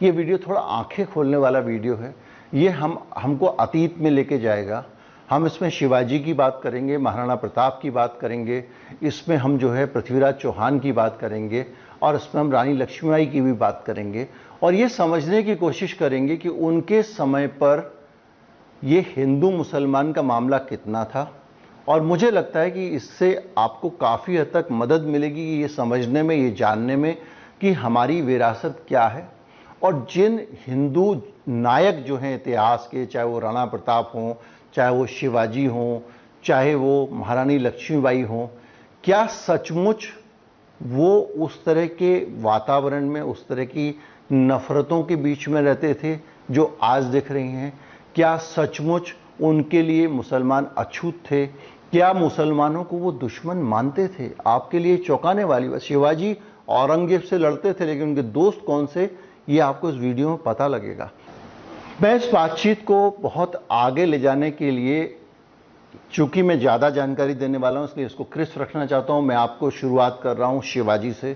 ये वीडियो थोड़ा आंखें खोलने वाला वीडियो है। ये हमको अतीत में लेके जाएगा। हम इसमें शिवाजी की बात करेंगे, महाराणा प्रताप की बात करेंगे, इसमें हम जो है पृथ्वीराज चौहान की बात करेंगे, और इसमें हम रानी लक्ष्मीबाई की भी बात करेंगे, और ये समझने की कोशिश करेंगे कि उनके समय पर ये हिंदू मुसलमान का मामला कितना था। और मुझे लगता है कि इससे आपको काफ़ी हद तक मदद मिलेगी ये समझने में, ये जानने में कि हमारी विरासत क्या है। और जिन हिंदू नायक जो हैं इतिहास के, चाहे वो राणा प्रताप हों, चाहे वो शिवाजी हों, चाहे वो महारानी लक्ष्मीबाई हों, क्या सचमुच वो उस तरह के वातावरण में, उस तरह की नफ़रतों के बीच में रहते थे जो आज दिख रही हैं? क्या सचमुच उनके लिए मुसलमान अछूत थे? क्या मुसलमानों को वो दुश्मन मानते थे? आपके लिए चौंकाने वाली बात, शिवाजी औरंगजेब से लड़ते थे, लेकिन उनके दोस्त कौन से, ये आपको इस वीडियो में पता लगेगा। मैं इस बातचीत को बहुत आगे ले जाने के लिए, चूंकि मैं ज़्यादा जानकारी देने वाला हूँ, इसलिए इसको क्रिस्प रखना चाहता हूँ। मैं आपको शुरुआत कर रहा हूँ शिवाजी से।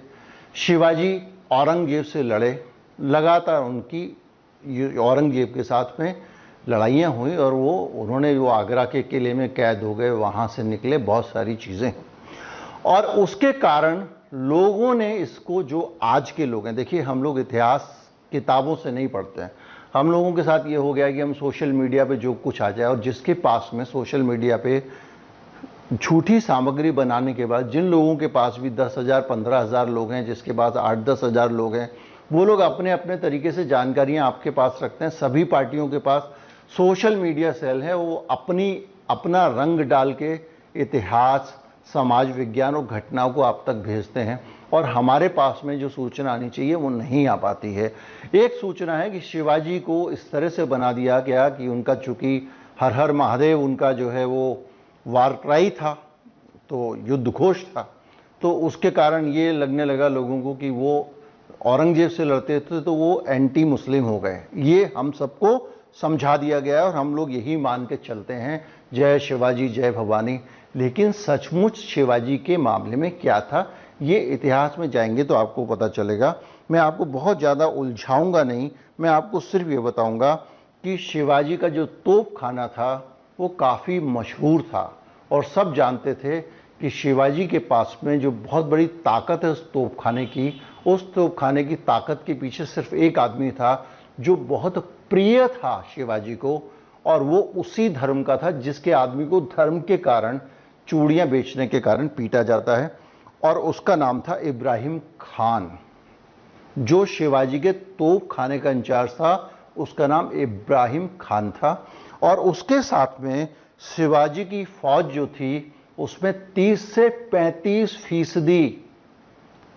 शिवाजी औरंगजेब से लड़े, लगातार उनकी औरंगजेब के साथ में लड़ाइयाँ हुई, और उन्होंने जो आगरा के किले में कैद हो गए, वहाँ से निकले, बहुत सारी चीज़ें। और उसके कारण लोगों ने इसको, जो आज के लोग हैं, देखिए हम लोग इतिहास किताबों से नहीं पढ़ते हैं। हम लोगों के साथ ये हो गया कि हम सोशल मीडिया पे जो कुछ आ जाए, और जिसके पास में सोशल मीडिया पे झूठी सामग्री बनाने के बाद, जिन लोगों के पास भी 10,000 15,000 लोग हैं, जिसके पास 8-10 हज़ार लोग हैं, वो लोग अपने अपने तरीके से जानकारियां आपके पास रखते हैं। सभी पार्टियों के पास सोशल मीडिया सेल है, वो अपना रंग डाल के इतिहास, समाज विज्ञान और घटनाओं को आप तक भेजते हैं, और हमारे पास में जो सूचना आनी चाहिए वो नहीं आ पाती है। एक सूचना है कि शिवाजी को इस तरह से बना दिया गया कि उनका, चूंकि हर हर महादेव उनका जो है वो वार क्राई था, तो युद्ध घोष था, तो उसके कारण ये लगने लगा लोगों को कि वो औरंगजेब से लड़ते थे तो वो एंटी मुस्लिम हो गए। ये हम सबको समझा दिया गया है और हम लोग यही मान के चलते हैं, जय शिवाजी जय भवानी। लेकिन सचमुच शिवाजी के मामले में क्या था, ये इतिहास में जाएंगे तो आपको पता चलेगा। मैं आपको बहुत ज़्यादा उलझाऊंगा नहीं, मैं आपको सिर्फ ये बताऊंगा कि शिवाजी का जो तोप खाना था वो काफ़ी मशहूर था, और सब जानते थे कि शिवाजी के पास में जो बहुत बड़ी ताकत है उस तोप खाने की, उस तोप खाने की ताकत के पीछे सिर्फ एक आदमी था जो बहुत प्रिय था शिवाजी को, और वो उसी धर्म का था जिसके आदमी को धर्म के कारण, चूड़ियाँ बेचने के कारण पीटा जाता है, और उसका नाम था इब्राहिम खान। जो शिवाजी के तोप खाने का इंचार्ज था उसका नाम इब्राहिम खान था, और उसके साथ में शिवाजी की फौज जो थी उसमें 30 से 35%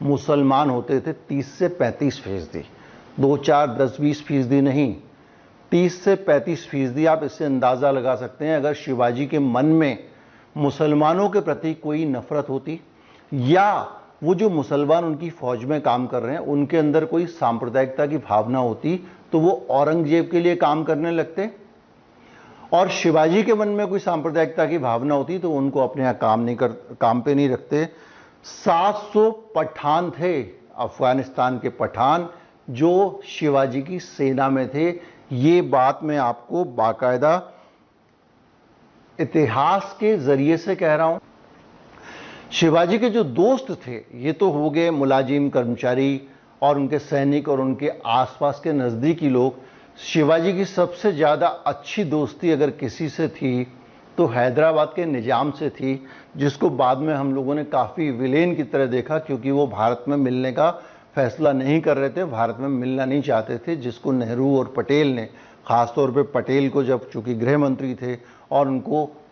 मुसलमान होते थे। 30 से 35%, 2, 4, 10, 20% नहीं, 30 से 35%। आप इससे अंदाज़ा लगा सकते हैं, अगर शिवाजी के मन में मुसलमानों के प्रति कोई नफरत होती, या वो जो मुसलमान उनकी फौज में काम कर रहे हैं उनके अंदर कोई सांप्रदायिकता की भावना होती, तो वो औरंगजेब के लिए काम करने लगते, और शिवाजी के मन में कोई सांप्रदायिकता की भावना होती तो उनको अपने यहाँ काम पे नहीं रखते। 700 पठान थे, अफगानिस्तान के पठान, जो शिवाजी की सेना में थे। ये बात मैं आपको बाकायदा इतिहास के जरिए से कह रहा हूं। शिवाजी के जो दोस्त थे, ये तो हो गए मुलाजिम, कर्मचारी और उनके सैनिक और उनके आसपास के नज़दीकी लोग। शिवाजी की सबसे ज़्यादा अच्छी दोस्ती अगर किसी से थी तो हैदराबाद के निजाम से थी, जिसको बाद में हम लोगों ने काफ़ी विलेन की तरह देखा, क्योंकि वो भारत में मिलने का फैसला नहीं कर रहे थे, भारत में मिलना नहीं चाहते थे, जिसको नेहरू और पटेल ने, ख़ासतौर पे पटेल को, जब चूँकि गृह मंत्री थे, और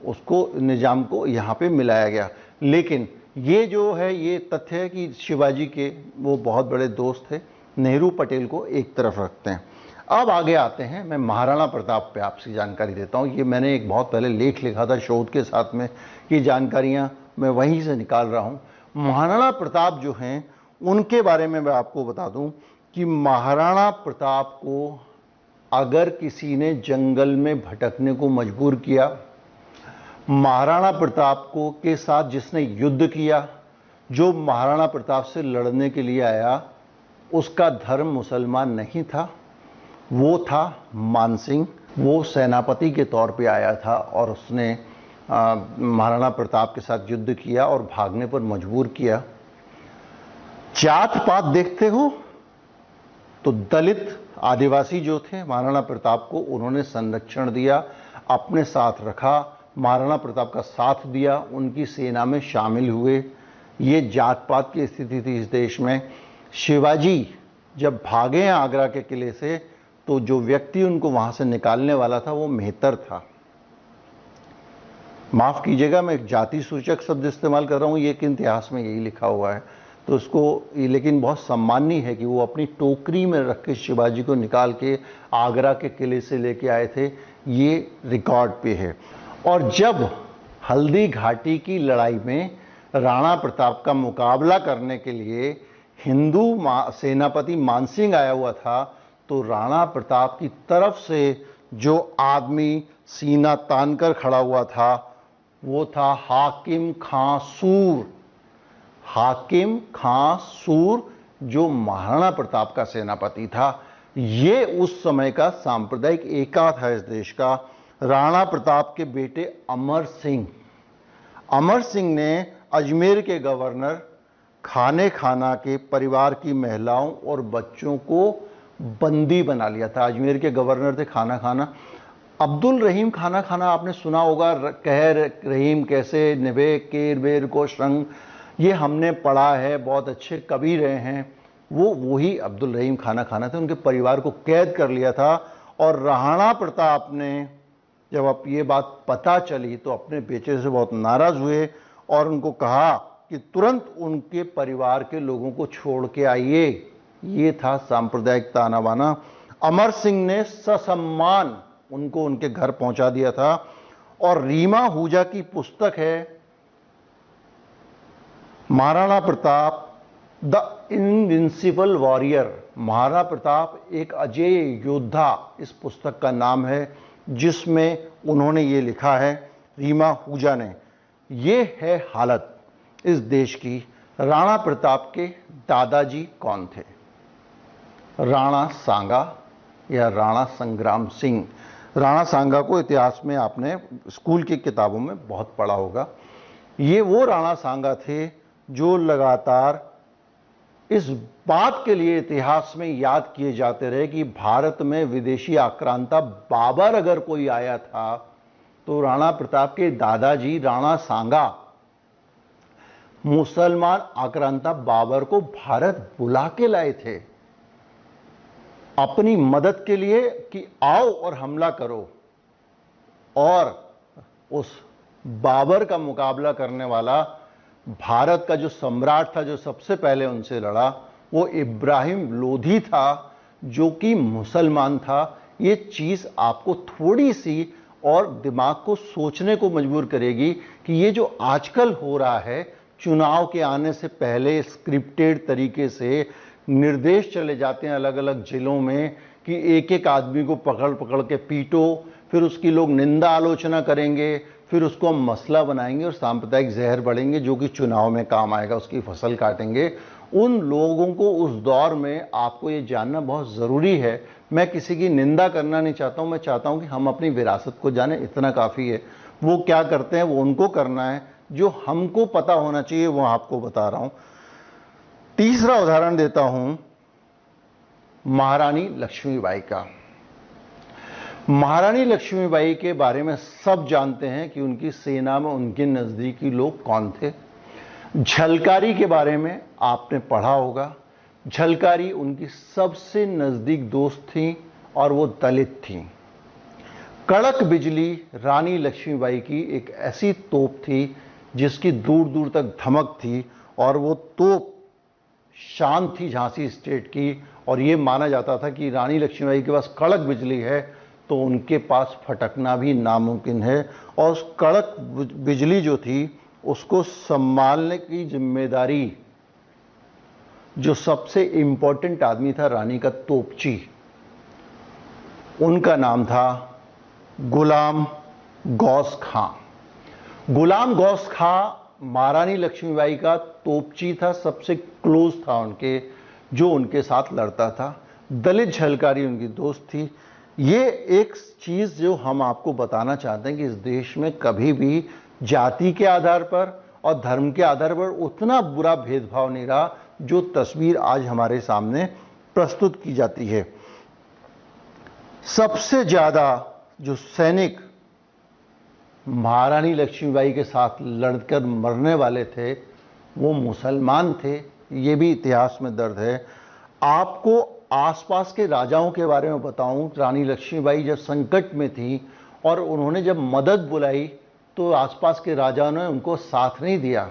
उसको निजाम को यहाँ पे मिलाया गया। लेकिन ये जो है, ये तथ्य है कि शिवाजी के वो बहुत बड़े दोस्त थे। नेहरू पटेल को एक तरफ रखते हैं। अब आगे आते हैं, मैं महाराणा प्रताप पे आपसे जानकारी देता हूँ। ये मैंने एक बहुत पहले लेख लिखा था शोध के साथ में, ये जानकारियाँ मैं वहीं से निकाल रहा हूँ। महाराणा प्रताप जो हैं उनके बारे में मैं आपको बता दूं कि महाराणा प्रताप को अगर किसी ने जंगल में भटकने को मजबूर किया, महाराणा प्रताप को के साथ जिसने युद्ध किया, जो महाराणा प्रताप से लड़ने के लिए आया, उसका धर्म मुसलमान नहीं था, वो था मानसिंह। वो सेनापति के तौर पे आया था और उसने महाराणा प्रताप के साथ युद्ध किया और भागने पर मजबूर किया। जात पात देखते हो तो दलित आदिवासी जो थे महाराणा प्रताप को उन्होंने संरक्षण दिया, अपने साथ रखा, महाराणा प्रताप का साथ दिया, उनकी सेना में शामिल हुए। ये जात पात की स्थिति थी इस देश में। शिवाजी जब भागे हैं आगरा के किले से तो जो व्यक्ति उनको वहां से निकालने वाला था वो मेहतर था। माफ कीजिएगा मैं एक जाति सूचक शब्द इस्तेमाल कर रहा हूं, ये कि इतिहास में यही लिखा हुआ है तो उसको, लेकिन बहुत सम्माननीय है कि वो अपनी टोकरी में रख के शिवाजी को निकाल के आगरा के किले से लेके आए थे, ये रिकॉर्ड पे है। और जब हल्दी घाटी की लड़ाई में राणा प्रताप का मुकाबला करने के लिए हिंदू सेनापति मानसिंह आया हुआ था तो राणा प्रताप की तरफ से जो आदमी सीना तानकर खड़ा हुआ था वो था हाकिम खां सूर। हाकिम खां सूर जो महाराणा प्रताप का सेनापति था। ये उस समय का सांप्रदायिक एका था इस देश का। राणा प्रताप के बेटे अमर सिंह ने अजमेर के गवर्नर खाने खाना के परिवार की महिलाओं और बच्चों को बंदी बना लिया था। अजमेर के गवर्नर थे खाना खाना। अब्दुल रहीम खाना खाना आपने सुना होगा, कह रहीम कैसे निभे केर बेर को श्रंग, ये हमने पढ़ा है, बहुत अच्छे कवि रहे हैं। वही अब्दुल रहीम खाना खाना थे। उनके परिवार को कैद कर लिया था और राणा प्रताप ने जब अब ये बात पता चली तो अपने बेटे से बहुत नाराज हुए और उनको कहा कि तुरंत उनके परिवार के लोगों को छोड़ के आइए। ये था सांप्रदायिक ताना बाना। अमर सिंह ने ससम्मान उनको उनके घर पहुंचा दिया था। और रीमा आहूजा की पुस्तक है Maharana Pratap the invincible warrior, Maharana Pratap एक अजेय योद्धा, इस पुस्तक का नाम है, जिसमें उन्होंने ये लिखा है रीमा आहूजा ने। ये है हालत इस देश की। राणा प्रताप के दादाजी कौन थे? राणा सांगा या राणा संग्राम सिंह। राणा सांगा को इतिहास में आपने स्कूल की किताबों में बहुत पढ़ा होगा। ये वो राणा सांगा थे जो लगातार इस बात के लिए इतिहास में याद किए जाते रहे कि भारत में विदेशी आक्रांता बाबर अगर कोई आया था तो राणा प्रताप के दादाजी राणा सांगा मुसलमान आक्रांता बाबर को भारत बुला के लाए थे अपनी मदद के लिए कि आओ और हमला करो। और उस बाबर का मुकाबला करने वाला भारत का जो सम्राट था जो सबसे पहले उनसे लड़ा वो इब्राहिम लोधी था जो कि मुसलमान था। ये चीज आपको थोड़ी सी और दिमाग को सोचने को मजबूर करेगी कि ये जो आजकल हो रहा है, चुनाव के आने से पहले स्क्रिप्टेड तरीके से निर्देश चले जाते हैं अलग अलग जिलों में कि एक एक आदमी को पकड़ पकड़ के पीटो, फिर उसकी लोग निंदा आलोचना करेंगे, फिर उसको हम मसला बनाएंगे और सांप्रदायिक जहर बढ़ेंगे जो कि चुनाव में काम आएगा, उसकी फसल काटेंगे। उन लोगों को उस दौर में आपको ये जानना बहुत ज़रूरी है। मैं किसी की निंदा करना नहीं चाहता हूँ, मैं चाहता हूँ कि हम अपनी विरासत को जाने, इतना काफ़ी है। वो क्या करते हैं वो उनको करना है, जो हमको पता होना चाहिए वो आपको बता रहा हूँ। तीसरा उदाहरण देता हूँ महारानी लक्ष्मीबाई का। महारानी लक्ष्मीबाई के बारे में सब जानते हैं कि उनकी सेना में उनके नज़दीकी लोग कौन थे। झलकारी के बारे में आपने पढ़ा होगा। झलकारी उनकी सबसे नज़दीक दोस्त थी और वो दलित थी। कड़क बिजली रानी लक्ष्मीबाई की एक ऐसी तोप थी जिसकी दूर दूर तक धमक थी और वो तोप शान थी झांसी स्टेट की। और ये माना जाता था कि रानी लक्ष्मीबाई के पास कड़क बिजली है तो उनके पास फटकना भी नामुमकिन है। और उस कड़क बिजली जो थी उसको संभालने की जिम्मेदारी जो सबसे इंपॉर्टेंट आदमी था रानी का तोपची, उनका नाम था गुलाम गौस खां। गुलाम गौस खां महारानी लक्ष्मीबाई का तोपची था, सबसे क्लोज था उनके, जो उनके साथ लड़ता था। दलित झलकारी उनकी दोस्त थी। ये एक चीज़ जो हम आपको बताना चाहते हैं कि इस देश में कभी भी जाति के आधार पर और धर्म के आधार पर उतना बुरा भेदभाव नहीं रहा जो तस्वीर आज हमारे सामने प्रस्तुत की जाती है। सबसे ज़्यादा जो सैनिक महारानी लक्ष्मीबाई के साथ लड़कर मरने वाले थे वो मुसलमान थे, ये भी इतिहास में दर्ज है। आपको आसपास के राजाओं के बारे में बताऊं, रानी लक्ष्मीबाई जब संकट में थी और उन्होंने जब मदद बुलाई तो आसपास के राजाओं ने उनको साथ नहीं दिया।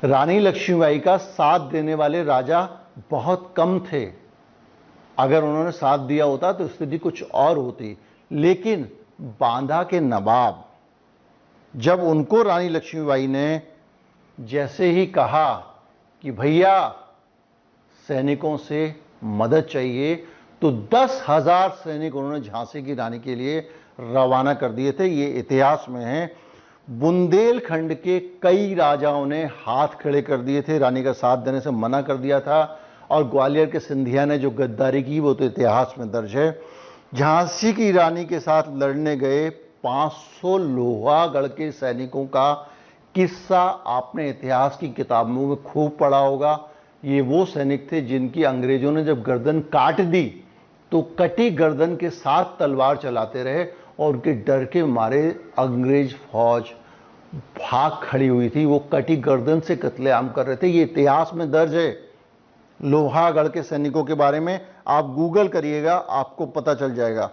रानी लक्ष्मीबाई का साथ देने वाले राजा बहुत कम थे। अगर उन्होंने साथ दिया होता तो स्थिति कुछ और होती। लेकिन बांदा के नवाब जब उनको रानी लक्ष्मीबाई ने जैसे ही कहा कि भैया सैनिकों से मदद चाहिए, तो 10,000 सैनिक उन्होंने झांसी की रानी के लिए रवाना कर दिए थे। ये इतिहास में है। बुंदेलखंड के कई राजाओं ने हाथ खड़े कर दिए थे, रानी का साथ देने से मना कर दिया था। और ग्वालियर के सिंधिया ने जो गद्दारी की वो तो इतिहास में दर्ज है। झांसी की रानी के साथ लड़ने गए 500 लोहागढ़ के सैनिकों का किस्सा आपने इतिहास की किताबों में खूब पढ़ा होगा। ये वो सैनिक थे जिनकी अंग्रेजों ने जब गर्दन काट दी तो कटी गर्दन के साथ तलवार चलाते रहे और उनके डर के मारे अंग्रेज फौज भाग खड़ी हुई थी। वो कटी गर्दन से कत्लेआम कर रहे थे। ये इतिहास में दर्ज है। लोहागढ़ के सैनिकों के बारे में आप गूगल करिएगा, आपको पता चल जाएगा।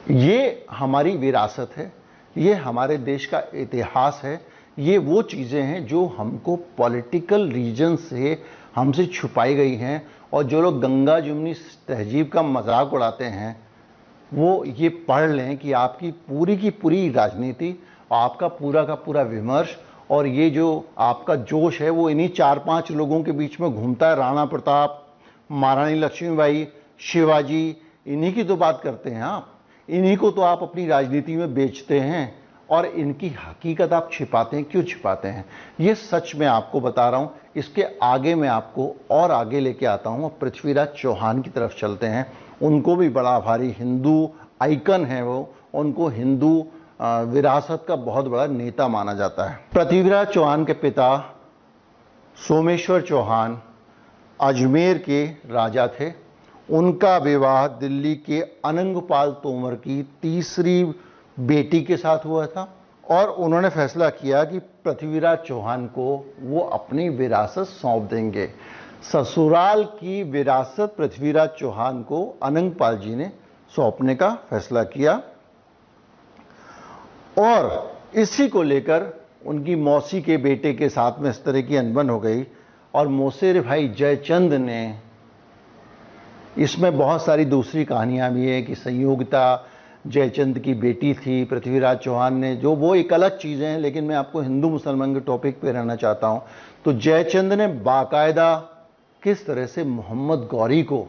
ये हमारी विरासत है, ये हमारे देश का इतिहास है। ये वो चीज़ें हैं जो हमको पॉलिटिकल रीजन से हमसे छुपाई गई हैं। और जो लोग गंगा जमुनी तहजीब का मजाक उड़ाते हैं वो ये पढ़ लें कि आपकी की पूरी राजनीति, आपका पूरा का पूरा विमर्श और ये जो आपका जोश है वो इन्हीं 4-5 लोगों के बीच में घूमता है। राणा प्रताप, महारानी लक्ष्मीबाई, शिवाजी, इन्हीं की तो बात करते हैं आप। इन्हीं को तो आप अपनी राजनीति में बेचते हैं और इनकी हकीकत आप छिपाते हैं। क्यों छिपाते हैं? ये सच मैं आपको बता रहा हूँ। इसके आगे मैं आपको और आगे लेके आता हूँ। पृथ्वीराज चौहान की तरफ चलते हैं। उनको भी बड़ा भारी हिंदू आइकन है वो, उनको हिंदू विरासत का बहुत बड़ा नेता माना जाता है। पृथ्वीराज चौहान के पिता सोमेश्वर चौहान अजमेर के राजा थे। उनका विवाह दिल्ली के अनंगपाल तोमर की तीसरी बेटी के साथ हुआ था और उन्होंने फैसला किया कि पृथ्वीराज चौहान को वो अपनी विरासत सौंप देंगे। ससुराल की विरासत पृथ्वीराज चौहान को अनंगपाल जी ने सौंपने का फैसला किया और इसी को लेकर उनकी मौसी के बेटे के साथ में इस तरह की अनबन हो गई। और मौसेरे भाई जयचंद ने, इसमें बहुत सारी दूसरी कहानियां भी हैं कि संयोगिता जयचंद की बेटी थी पृथ्वीराज चौहान ने, जो वो एक अलग चीज़ें हैं। लेकिन मैं आपको हिंदू मुसलमान के टॉपिक पे रहना चाहता हूँ। तो जयचंद ने बाकायदा किस तरह से मोहम्मद गौरी को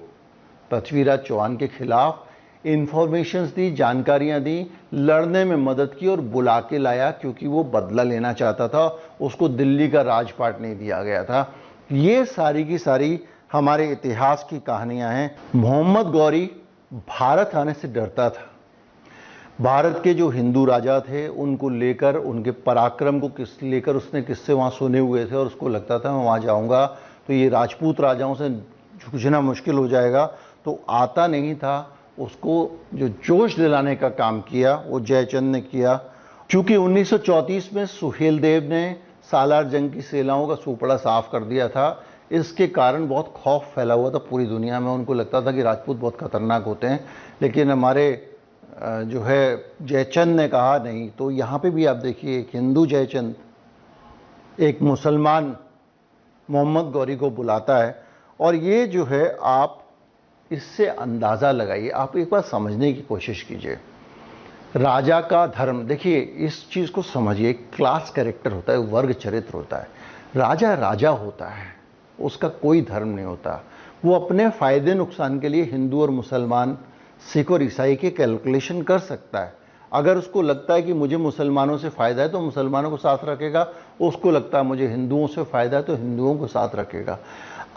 पृथ्वीराज चौहान के खिलाफ इंफॉर्मेशंस दी, जानकारियां दी, लड़ने में मदद की और बुला के लाया क्योंकि वो बदला लेना चाहता था। उसको दिल्ली का राजपाट नहीं दिया गया था। ये सारी की सारी हमारे इतिहास की कहानियां हैं। मोहम्मद गौरी भारत आने से डरता था। भारत के जो हिंदू राजा थे उनको लेकर, उनके पराक्रम को लेकर उसने किस्से वहाँ सुने हुए थे और उसको लगता था मैं वहाँ जाऊँगा तो ये राजपूत राजाओं से जूझना मुश्किल हो जाएगा, तो आता नहीं था। उसको जो जोश दिलाने का काम किया वो जयचंद ने किया। चूँकि 1934 में सुहेलदेव ने सालार जंग की सेनाओं का सुपड़ा साफ कर दिया था, इसके कारण बहुत खौफ फैला हुआ था पूरी दुनिया में। उनको लगता था कि राजपूत बहुत खतरनाक होते हैं। लेकिन हमारे जो है जयचंद ने कहा नहीं। तो यहाँ पे भी आप देखिए, एक हिंदू जयचंद एक मुसलमान मोहम्मद गौरी को बुलाता है। और ये जो है आप इससे अंदाज़ा लगाइए, आप एक बार समझने की कोशिश कीजिए। राजा का धर्म, देखिए इस चीज़ को समझिए, क्लास कैरेक्टर होता है, वर्ग चरित्र होता है। राजा राजा होता है, उसका कोई धर्म नहीं होता। वो अपने फ़ायदे नुकसान के लिए हिंदू और मुसलमान, सिख और ईसाई के कैलकुलेशन कर सकता है। अगर उसको लगता है कि मुझे मुसलमानों से फ़ायदा है तो मुसलमानों को साथ रखेगा, उसको लगता है मुझे हिंदुओं से फ़ायदा है तो हिंदुओं को साथ रखेगा।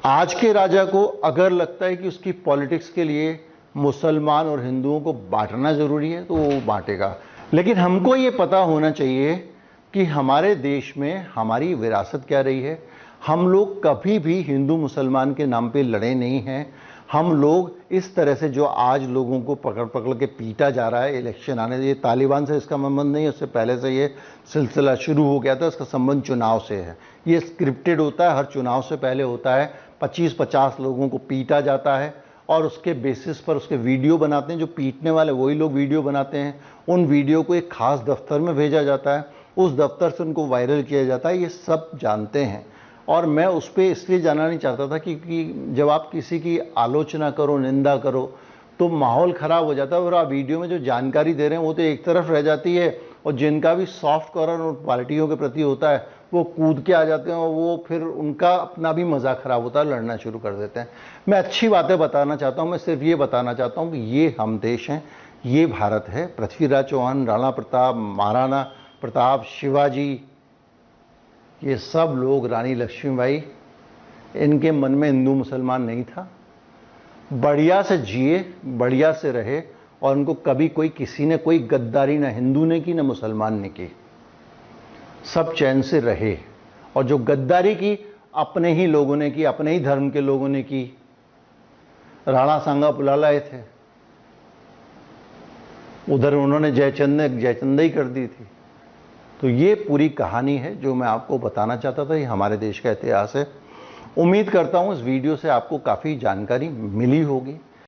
आज के राजा को अगर लगता है कि उसकी पॉलिटिक्स के लिए मुसलमान और हिंदुओं को बांटना जरूरी है तो वो बांटेगा, लेकिन हमको ये पता होना चाहिए कि हमारे देश में हमारी विरासत क्या रही है। हम लोग कभी भी हिंदू मुसलमान के नाम पे लड़े नहीं हैं। हम लोग इस तरह से जो आज लोगों को पकड़ पकड़ के पीटा जा रहा है इलेक्शन आने से, ये तालिबान से इसका संबंध नहीं है, उससे पहले से ये सिलसिला शुरू हो गया था। इसका संबंध चुनाव से है, ये स्क्रिप्टेड होता है, हर चुनाव से पहले होता है। 25-50 लोगों को पीटा जाता है और उसके बेसिस पर उसके वीडियो बनाते हैं। जो पीटने वाले वही लोग वीडियो बनाते हैं, उन वीडियो को एक खास दफ्तर में भेजा जाता है, उस दफ्तर से उनको वायरल किया जाता है। ये सब जानते हैं और मैं उस पर इसलिए जाना नहीं चाहता था कि जब आप किसी की आलोचना करो, निंदा करो तो माहौल ख़राब हो जाता है और आप वीडियो में जो जानकारी दे रहे हैं वो तो एक तरफ रह जाती है और जिनका भी सॉफ्ट कॉर्नर उन पार्टियों के प्रति होता है वो कूद के आ जाते हैं और वो फिर उनका अपना भी मज़ा ख़राब होता है, लड़ना शुरू कर देते हैं। मैं अच्छी बातें बताना चाहता हूँ, मैं सिर्फ ये बताना चाहता हूँ कि ये हम देश हैं, ये भारत है। पृथ्वीराज चौहान, राणा प्रताप, महाराणा प्रताप, शिवाजी, ये सब लोग, रानी लक्ष्मीबाई, इनके मन में हिंदू मुसलमान नहीं था। बढ़िया से जिए, बढ़िया से रहे और उनको कभी कोई किसी ने कोई गद्दारी ना हिंदू ने की ना मुसलमान ने की, सब चैन से रहे। और जो गद्दारी की अपने ही लोगों ने की, अपने ही धर्म के लोगों ने की। राणा सांगा बुला लाए थे, उधर उन्होंने जयचंदा ही कर दी थी। तो ये पूरी कहानी है जो मैं आपको बताना चाहता था। ये हमारे देश का इतिहास है। उम्मीद करता हूँ इस वीडियो से आपको काफ़ी जानकारी मिली होगी।